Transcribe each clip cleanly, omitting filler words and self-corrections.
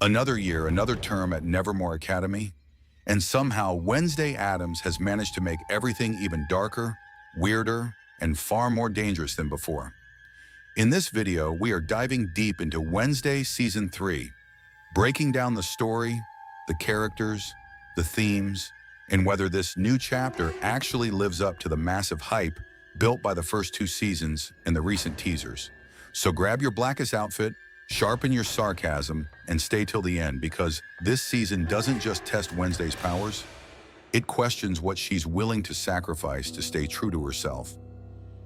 Another year, another term at Nevermore Academy, and somehow Wednesday Addams has managed to make everything even darker, weirder, and far more dangerous than before. In this video, we are diving deep into Wednesday Season 3, breaking down the story, the characters, the themes, and whether this new chapter actually lives up to the massive hype built by the first two seasons and the recent teasers. So grab your blackest outfit, sharpen your sarcasm, and stay till the end, because this season doesn't just test Wednesday's powers, it questions what she's willing to sacrifice to stay true to herself.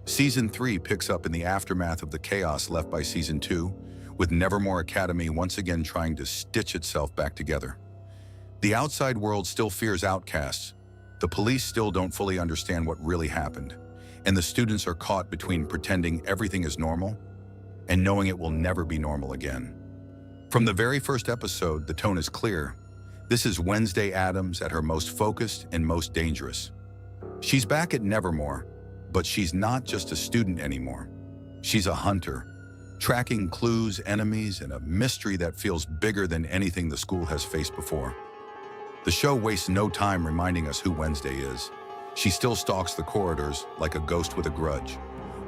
Season 3 picks up in the aftermath of the chaos left by Season 2, with Nevermore Academy once again trying to stitch itself back together. The outside world still fears outcasts, the police still don't fully understand what really happened, and the students are caught between pretending everything is normal and knowing it will never be normal again. From the very first episode, the tone is clear. This is Wednesday Addams at her most focused and most dangerous. She's back at Nevermore, but she's not just a student anymore. She's a hunter, tracking clues, enemies, and a mystery that feels bigger than anything the school has faced before. The show wastes no time reminding us who Wednesday is. She still stalks the corridors like a ghost with a grudge,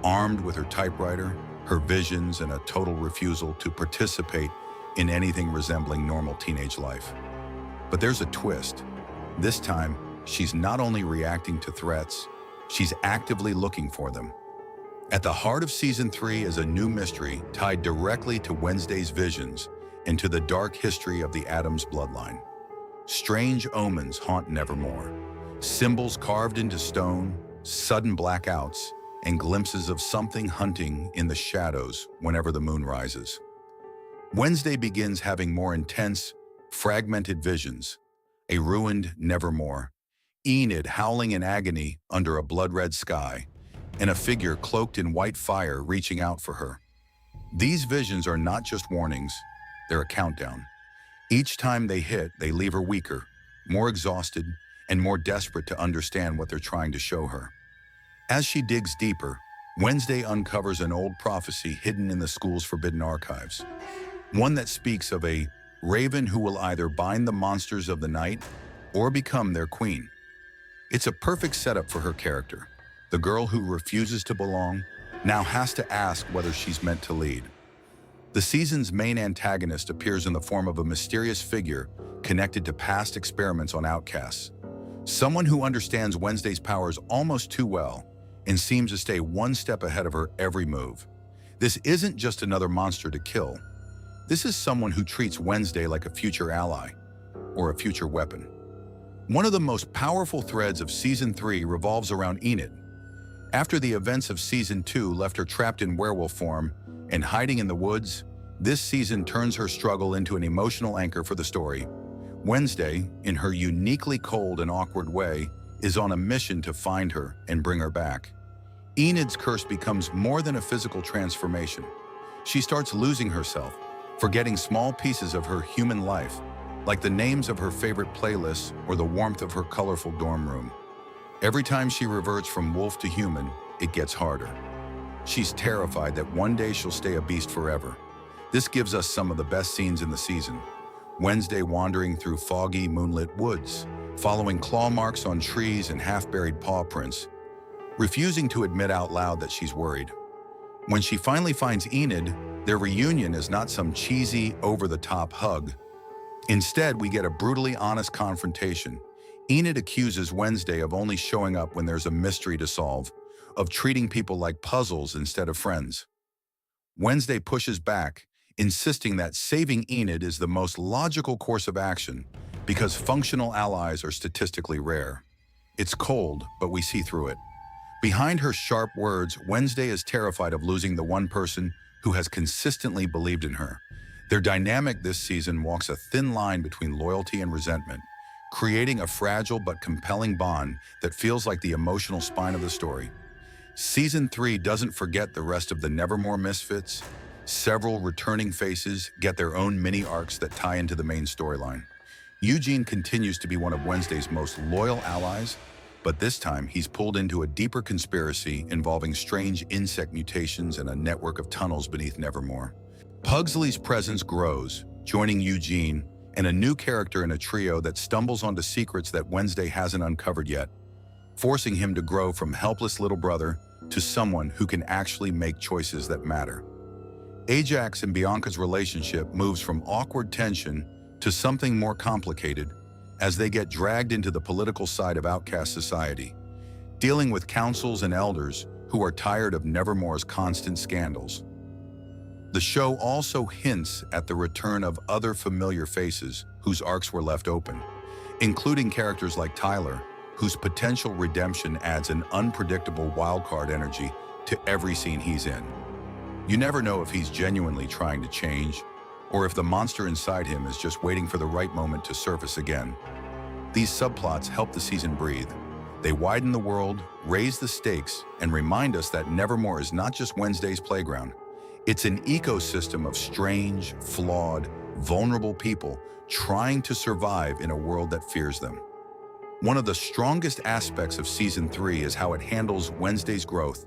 armed with her typewriter, her visions, and a total refusal to participate in anything resembling normal teenage life. But there's a twist. This time, she's not only reacting to threats, she's actively looking for them. At the heart of Season 3 is a new mystery tied directly to Wednesday's visions and to the dark history of the Addams bloodline. Strange omens haunt Nevermore, symbols carved into stone, sudden blackouts, and glimpses of something hunting in the shadows whenever the moon rises. Wednesday begins having more intense, fragmented visions, a ruined Nevermore, Enid howling in agony under a blood-red sky, and a figure cloaked in white fire reaching out for her. These visions are not just warnings, they're a countdown. Each time they hit, they leave her weaker, more exhausted, and more desperate to understand what they're trying to show her. As she digs deeper, Wednesday uncovers an old prophecy hidden in the school's forbidden archives. One that speaks of a raven who will either bind the monsters of the night or become their queen. It's a perfect setup for her character. The girl who refuses to belong now has to ask whether she's meant to lead. The season's main antagonist appears in the form of a mysterious figure connected to past experiments on outcasts. Someone who understands Wednesday's powers almost too well and seems to stay one step ahead of her every move. This isn't just another monster to kill. This is someone who treats Wednesday like a future ally or a future weapon. One of the most powerful threads of Season 3 revolves around Enid. After the events of Season 2 left her trapped in werewolf form and hiding in the woods, this season turns her struggle into an emotional anchor for the story. Wednesday, in her uniquely cold and awkward way, is on a mission to find her and bring her back. Enid's curse becomes more than a physical transformation. She starts losing herself, forgetting small pieces of her human life, like the names of her favorite playlists or the warmth of her colorful dorm room. Every time she reverts from wolf to human, it gets harder. She's terrified that one day she'll stay a beast forever. This gives us some of the best scenes in the season. Wednesday wandering through foggy, moonlit woods, following claw marks on trees and half-buried paw prints, refusing to admit out loud that she's worried. When she finally finds Enid, their reunion is not some cheesy, over-the-top hug. Instead, we get a brutally honest confrontation. Enid accuses Wednesday of only showing up when there's a mystery to solve, of treating people like puzzles instead of friends. Wednesday pushes back, insisting that saving Enid is the most logical course of action because functional allies are statistically rare. It's cold, but we see through it. Behind her sharp words, Wednesday is terrified of losing the one person who has consistently believed in her. Their dynamic this season walks a thin line between loyalty and resentment, creating a fragile but compelling bond that feels like the emotional spine of the story. Season 3 doesn't forget the rest of the Nevermore misfits. Several returning faces get their own mini arcs that tie into the main storyline. Eugene continues to be one of Wednesday's most loyal allies, but this time he's pulled into a deeper conspiracy involving strange insect mutations and a network of tunnels beneath Nevermore. Pugsley's presence grows, joining Eugene, and a new character in a trio that stumbles onto secrets that Wednesday hasn't uncovered yet, forcing him to grow from helpless little brother to someone who can actually make choices that matter. Ajax and Bianca's relationship moves from awkward tension to something more complicated as they get dragged into the political side of outcast society, dealing with councils and elders who are tired of Nevermore's constant scandals. The show also hints at the return of other familiar faces whose arcs were left open, including characters like Tyler, whose potential redemption adds an unpredictable wildcard energy to every scene he's in. You never know if he's genuinely trying to change, or if the monster inside him is just waiting for the right moment to surface again. These subplots help the season breathe. They widen the world, raise the stakes, and remind us that Nevermore is not just Wednesday's playground. It's an ecosystem of strange, flawed, vulnerable people trying to survive in a world that fears them. One of the strongest aspects of Season 3 is how it handles Wednesday's growth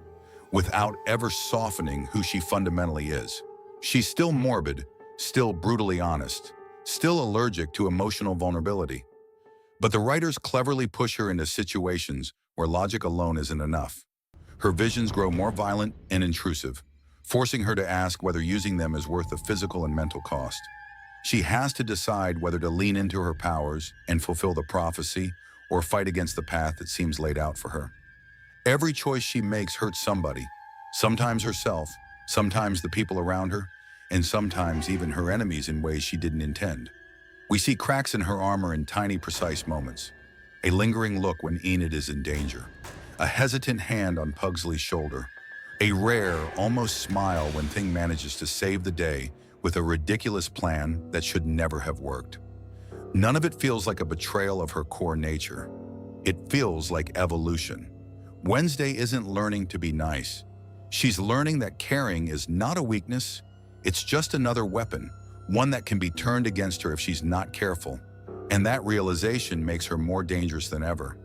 without ever softening who she fundamentally is. She's still morbid, still brutally honest, still allergic to emotional vulnerability. But the writers cleverly push her into situations where logic alone isn't enough. Her visions grow more violent and intrusive, forcing her to ask whether using them is worth the physical and mental cost. She has to decide whether to lean into her powers and fulfill the prophecy or fight against the path that seems laid out for her. Every choice she makes hurts somebody, sometimes herself, sometimes the people around her, and sometimes even her enemies in ways she didn't intend. We see cracks in her armor in tiny, precise moments. A lingering look when Enid is in danger. A hesitant hand on Pugsley's shoulder. A rare, almost smile when Thing manages to save the day with a ridiculous plan that should never have worked. None of it feels like a betrayal of her core nature. It feels like evolution. Wednesday isn't learning to be nice. She's learning that caring is not a weakness, it's just another weapon, one that can be turned against her if she's not careful. And that realization makes her more dangerous than ever.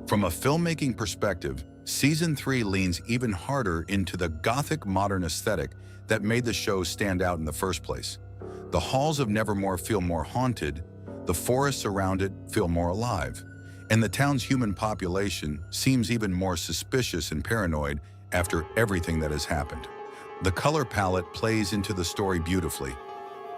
From a filmmaking perspective, Season 3 leans even harder into the gothic modern aesthetic that made the show stand out in the first place. The halls of Nevermore feel more haunted, the forests around it feel more alive, and the town's human population seems even more suspicious and paranoid after everything that has happened. The color palette plays into the story beautifully.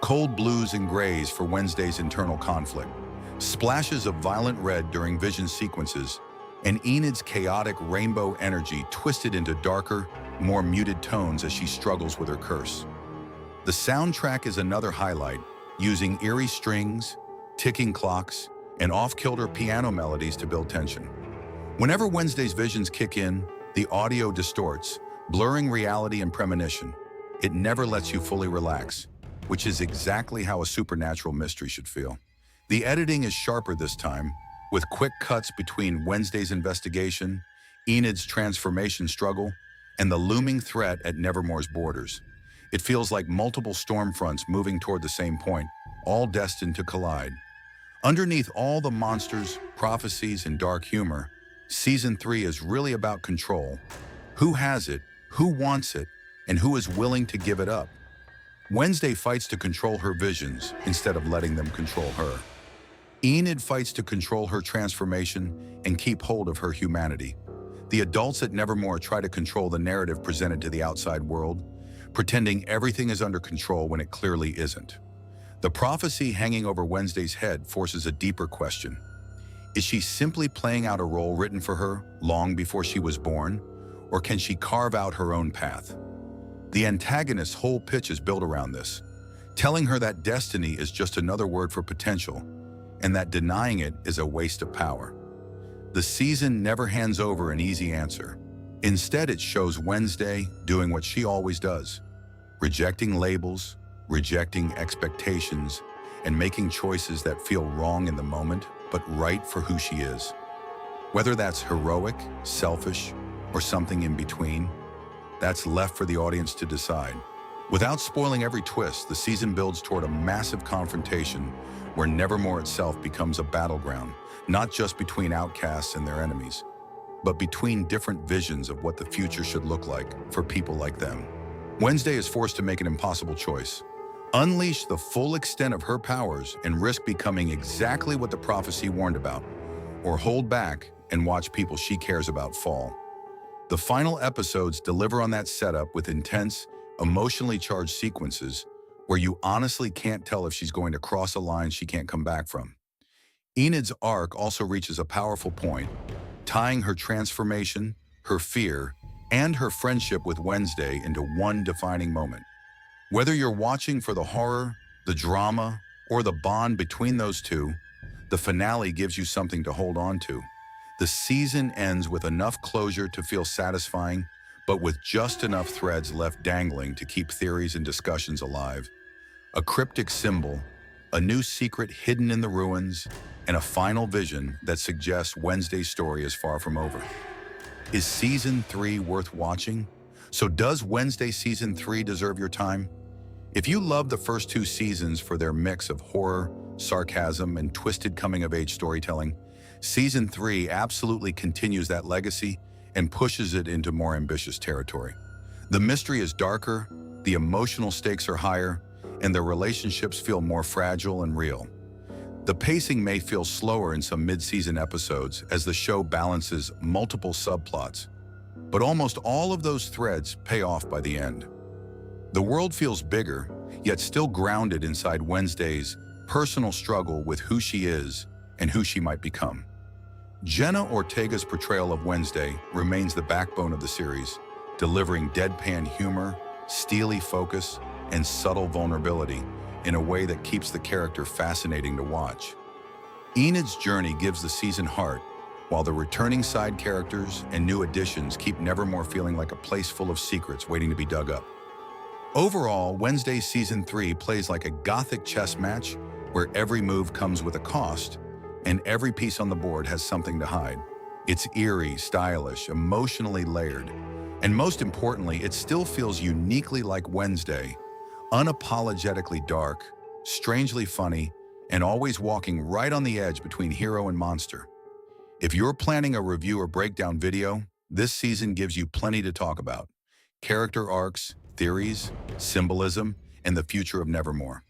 Cold blues and grays for Wednesday's internal conflict, splashes of violent red during vision sequences, and Enid's chaotic rainbow energy twisted into darker, more muted tones as she struggles with her curse. The soundtrack is another highlight, using eerie strings, ticking clocks, and off-kilter piano melodies to build tension. Whenever Wednesday's visions kick in, the audio distorts, blurring reality and premonition. It never lets you fully relax, which is exactly how a supernatural mystery should feel. The editing is sharper this time, with quick cuts between Wednesday's investigation, Enid's transformation struggle, and the looming threat at Nevermore's borders. It feels like multiple storm fronts moving toward the same point, all destined to collide. Underneath all the monsters, prophecies, and dark humor, Season 3 is really about control. Who has it, who wants it, and who is willing to give it up? Wednesday fights to control her visions instead of letting them control her. Enid fights to control her transformation and keep hold of her humanity. The adults at Nevermore try to control the narrative presented to the outside world, pretending everything is under control when it clearly isn't. The prophecy hanging over Wednesday's head forces a deeper question. Is she simply playing out a role written for her long before she was born, or can she carve out her own path? The antagonist's whole pitch is built around this, telling her that destiny is just another word for potential, and that denying it is a waste of power. The season never hands over an easy answer. Instead, it shows Wednesday doing what she always does, rejecting labels, rejecting expectations, and making choices that feel wrong in the moment, but right for who she is. Whether that's heroic, selfish, or something in between, that's left for the audience to decide. Without spoiling every twist, the season builds toward a massive confrontation where Nevermore itself becomes a battleground, not just between outcasts and their enemies, but between different visions of what the future should look like for people like them. Wednesday is forced to make an impossible choice. Unleash the full extent of her powers and risk becoming exactly what the prophecy warned about, or hold back and watch people she cares about fall. The final episodes deliver on that setup with intense, emotionally charged sequences where you honestly can't tell if she's going to cross a line she can't come back from. Enid's arc also reaches a powerful point, tying her transformation, her fear, and her friendship with Wednesday into one defining moment. Whether you're watching for the horror, the drama, or the bond between those two, the finale gives you something to hold on to. The season ends with enough closure to feel satisfying, but with just enough threads left dangling to keep theories and discussions alive. A cryptic symbol, a new secret hidden in the ruins, and a final vision that suggests Wednesday's story is far from over. Is Season 3 worth watching? So does Wednesday Season 3 deserve your time? If you love the first two seasons for their mix of horror, sarcasm, and twisted coming-of-age storytelling, Season 3 absolutely continues that legacy and pushes it into more ambitious territory. The mystery is darker, the emotional stakes are higher, and the relationships feel more fragile and real. The pacing may feel slower in some mid-season episodes as the show balances multiple subplots, but almost all of those threads pay off by the end. The world feels bigger, yet still grounded inside Wednesday's personal struggle with who she is and who she might become. Jenna Ortega's portrayal of Wednesday remains the backbone of the series, delivering deadpan humor, steely focus, and subtle vulnerability in a way that keeps the character fascinating to watch. Enid's journey gives the season heart, while the returning side characters and new additions keep Nevermore feeling like a place full of secrets waiting to be dug up. Overall, Wednesday Season 3 plays like a gothic chess match where every move comes with a cost, and every piece on the board has something to hide. It's eerie, stylish, emotionally layered, and most importantly, it still feels uniquely like Wednesday, unapologetically dark, strangely funny, and always walking right on the edge between hero and monster. If you're planning a review or breakdown video, this season gives you plenty to talk about: character arcs, theories, symbolism, and the future of Nevermore.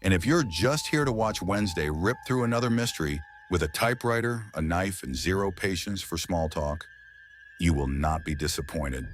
And if you're just here to watch Wednesday rip through another mystery with a typewriter, a knife, and zero patience for small talk, you will not be disappointed.